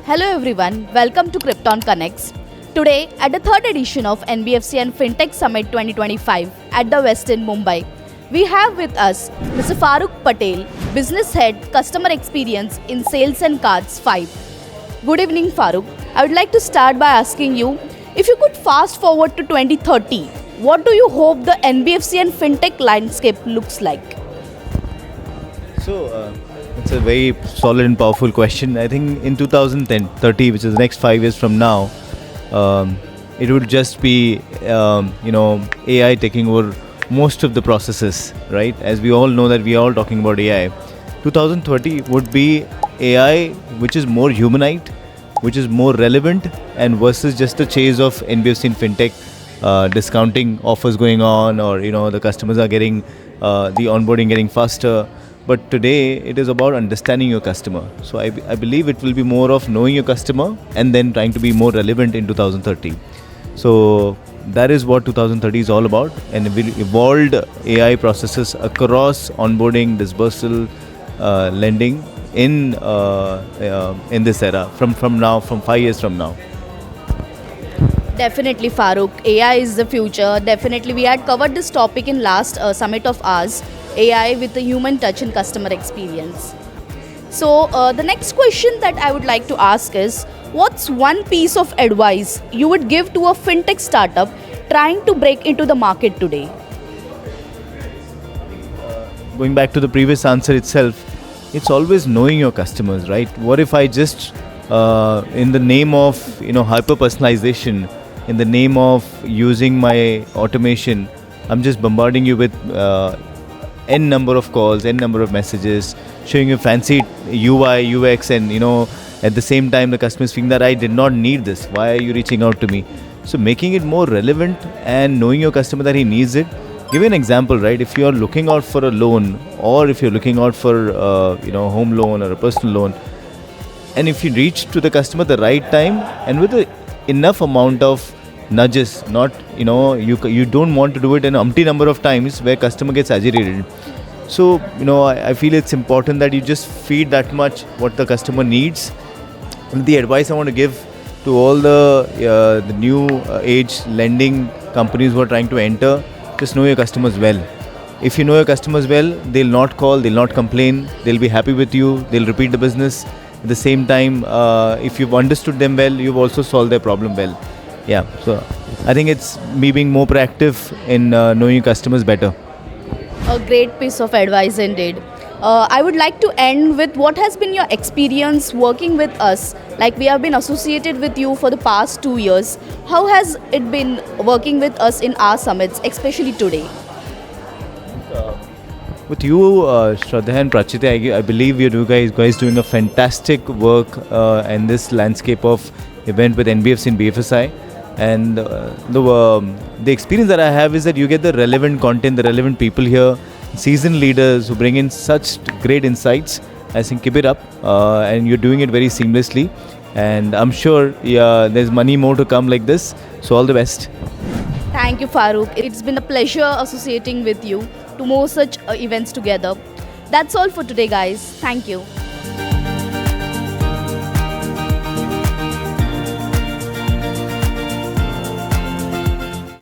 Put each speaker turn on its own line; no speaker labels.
Hello everyone, welcome to Krypton Connects. Today, at the third edition of NBFC and FinTech Summit 2025 at the Westin Mumbai, we have with us Mr. Farooq Patel, Business Head, Customer Experience in Sales and Cards 5. Good evening, Farooq. I would like to start by asking you, if you could fast forward to 2030, what do you hope the NBFC and FinTech landscape looks like?
It's a very solid and powerful question. I think in 2030, which is the next 5 years from now, it will just be, AI taking over most of the processes, right? As we all know that we are all talking about AI. 2030 would be AI which is more humanized, which is more relevant, and versus just the chase of NBFC and FinTech discounting offers going on, or the customers are getting the onboarding getting faster. But today it is about understanding your customer. So I believe it will be more of knowing your customer and then trying to be more relevant in 2030. So that is what 2030 is all about, and it will evolved AI processes across onboarding, disbursal, lending in this era from 5 years from now.
Definitely, Farooq. AI is the future. Definitely, we had covered this topic in last summit of ours. AI with the human touch and customer experience. So, the next question that I would like to ask is, what's one piece of advice you would give to a fintech startup trying to break into the market today?
Going back to the previous answer itself, it's always knowing your customers, right? What if I just, in the name of hyper personalization, in the name of using my automation, I'm just bombarding you with n number of calls, n number of messages, showing you fancy UI, UX, and at the same time the customer is feeling that I did not need this. Why are you reaching out to me? So making it more relevant and knowing your customer that he needs it. Give you an example, right? If you are looking out for a loan, or if you're looking out for home loan or a personal loan, and if you reach to the customer at the right time and with enough amount of nudges, not you don't want to do it an umpty number of times where customer gets agitated. So I feel it's important that you just feed that much what the customer needs. And the advice I want to give to all the new age lending companies who are trying to enter, just know your customers well. If you know your customers well, they'll not call, they'll not complain, they'll be happy with you, they'll repeat the business. At the same time, if you've understood them well, you've also solved their problem well. Yeah, so I think it's me being more proactive in knowing your customers better.
A great piece of advice indeed. I would like to end with what has been your experience working with us. Like, we have been associated with you for the past 2 years. How has it been working with us in our summits, especially today?
With you, Shraddha and Prachita, I believe you guys doing a fantastic work in this landscape of event with NBFC and BFSI. And the experience that I have is that you get the relevant content, the relevant people here, seasoned leaders who bring in such great insights. I think keep it up, and you're doing it very seamlessly. And I'm sure there's many more to come like this. So all the best.
Thank you, Farooq. It's been a pleasure associating with you to more such events together. That's all for today, guys. Thank you.